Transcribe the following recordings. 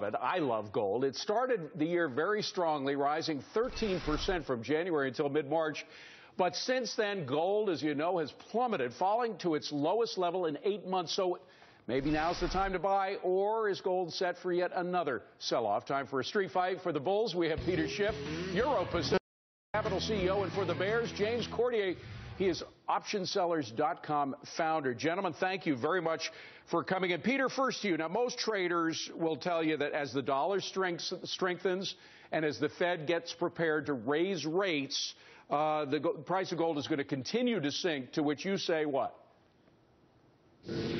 it. I love gold. It started the year very strongly, rising 13% from January until mid-March. But since then, gold, as you know, has plummeted, falling to its lowest level in 8 months. So maybe now's the time to buy, or is gold set for yet another sell-off? Time for a street fight. For the Bulls, we have Peter Schiff, Euro Pacific Capital CEO, and for the Bears, James Cordier. He is OptionSellers.com founder. Gentlemen, thank you very much for coming in. Peter, first to you. Now, most traders will tell you that as the dollar strengthens and as the Fed gets prepared to raise rates, the price of gold is going to continue to sink, to which you say what?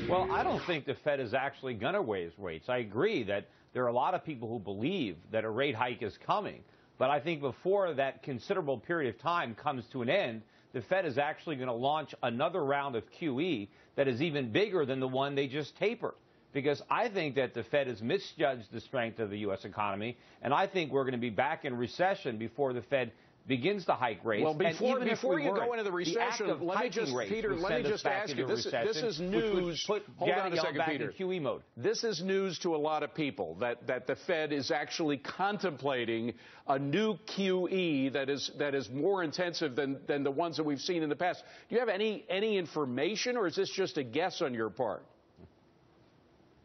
Well, I don't think the Fed is actually going to raise rates. I agree that there are a lot of people who believe that a rate hike is coming. But I think before that considerable period of time comes to an end, the Fed is actually going to launch another round of QE that is even bigger than the one they just tapered. Because I think that the Fed has misjudged the strength of the U.S. economy, and I think we're going to be back in recession before the Fed begins to hike rates. Well, before you go into the recession, let me just ask you, this is news. Hold on a second, Peter. QE mode. This is news to a lot of people that the Fed is actually contemplating a new QE that is more intensive than the ones that we've seen in the past. Do you have any information, or is this just a guess on your part?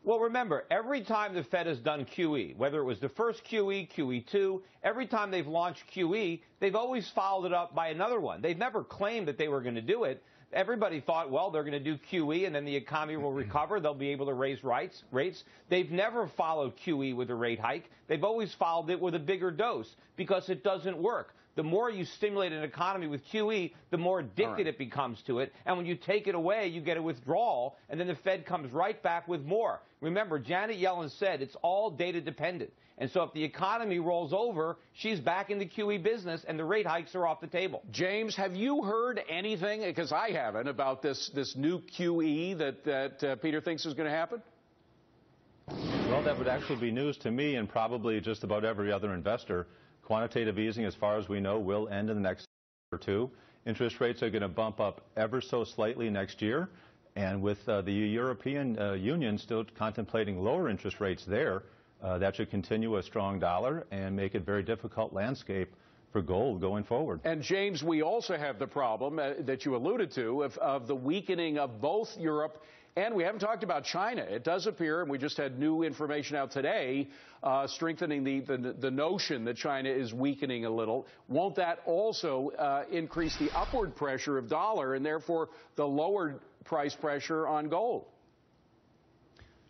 Well, remember, every time the Fed has done QE, whether it was the first QE, QE2, every time they've launched QE, they've always followed it up by another one. They've never claimed that they were going to do it. Everybody thought, well, they're going to do QE and then the economy will recover. They'll be able to raise rates. They've never followed QE with a rate hike. They've always followed it with a bigger dose because it doesn't work. The more you stimulate an economy with QE, the more addicted it becomes to it. And when you take it away, you get a withdrawal, and then the Fed comes right back with more. Remember, Janet Yellen said it's all data dependent. And so if the economy rolls over, she's back in the QE business, and the rate hikes are off the table. James, have you heard anything, because I haven't, about this new QE that Peter thinks is going to happen? Well, that would actually be news to me and probably just about every other investor. Quantitative easing, as far as we know, will end in the next year or two. Interest rates are going to bump up ever so slightly next year. And with the European Union still contemplating lower interest rates there, that should continue a strong dollar and make it a very difficult landscape for gold going forward. And, James, we also have the problem that you alluded to of the weakening of both Europe and we haven't talked about China. It does appear, and we just had new information out today, strengthening the notion that China is weakening a little. Won't that also increase the upward pressure of dollar and therefore the lower price pressure on gold?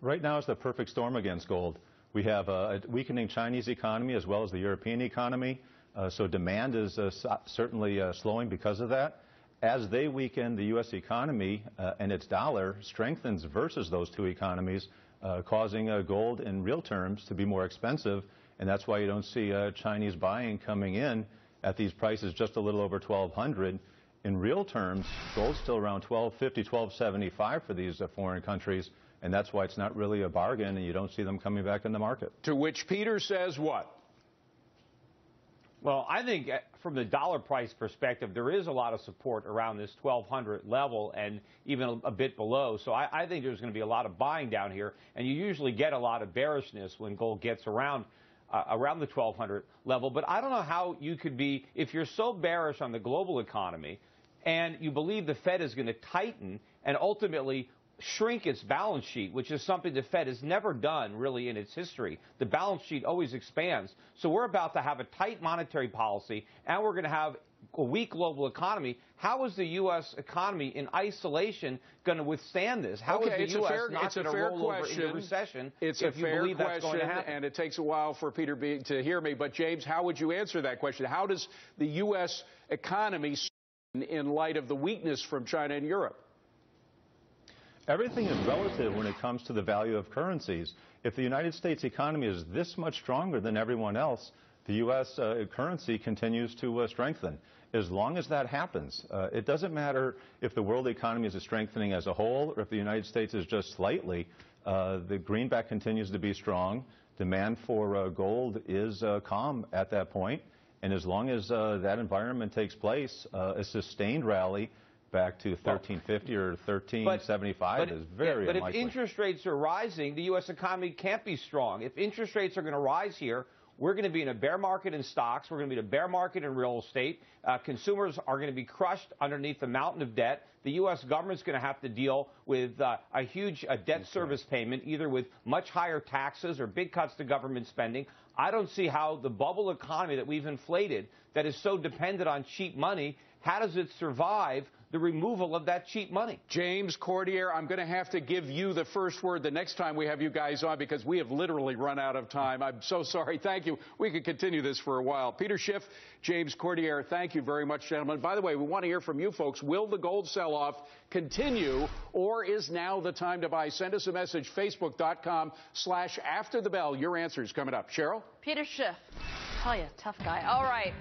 Right now is the perfect storm against gold. We have a weakening Chinese economy as well as the European economy. So demand is certainly slowing because of that. As they weaken, the U.S. economy and its dollar strengthens versus those two economies, causing gold in real terms to be more expensive. And that's why you don't see Chinese buying coming in at these prices just a little over $1,200. In real terms, gold's still around $1,250, $1,275 for these foreign countries. And that's why it's not really a bargain, and you don't see them coming back in the market. To which Peter says what? Well, I think from the dollar price perspective, there is a lot of support around this 1,200 level and even a bit below. So I think there's going to be a lot of buying down here, and you usually get a lot of bearishness when gold gets around the 1,200 level. But I don't know how you could be, if you're so bearish on the global economy and you believe the Fed is going to tighten and ultimately shrink its balance sheet, which is something the Fed has never done really in its history. The balance sheet always expands. So we're about to have a tight monetary policy, and we're going to have a weak global economy. How is the U.S. economy in isolation going to withstand this? How is the U.S. not going to roll over into recession? It's a fair question, and it takes a while for Peter to hear me. But, James, how would you answer that question? How does the U.S. economy in light of the weakness from China and Europe? Everything is relative when it comes to the value of currencies. If the United States economy is this much stronger than everyone else, the U.S. Currency continues to strengthen. As long as that happens, it doesn't matter if the world economy is strengthening as a whole or if the United States is just slightly. The greenback continues to be strong. Demand for gold is calm at that point. And as long as that environment takes place, a sustained rally back to 1350 or 1375 is very But unlikely. if interest rates are rising, the U.S. economy can't be strong. If interest rates are going to rise here, we're going to be in a bear market in stocks. We're going to be in a bear market in real estate. Consumers are going to be crushed underneath the mountain of debt. The U.S. government's going to have to deal with a huge debt service payment, either with much higher taxes or big cuts to government spending. I don't see how the bubble economy that we've inflated, that is so dependent on cheap money, how does it survive the removal of that cheap money? James, Cordier, I'm going to have to give you the first word the next time we have you guys on because we have literally run out of time. I'm so sorry. Thank you. We could continue this for a while. Peter Schiff, James Cordier, thank you very much, gentlemen. By the way, we want to hear from you folks. Will the gold sell-off continue, or is now the time to buy? Send us a message, facebook.com/afterthebell. Your answer is coming up. Cheryl? Peter Schiff. Tell you, tough guy. All right.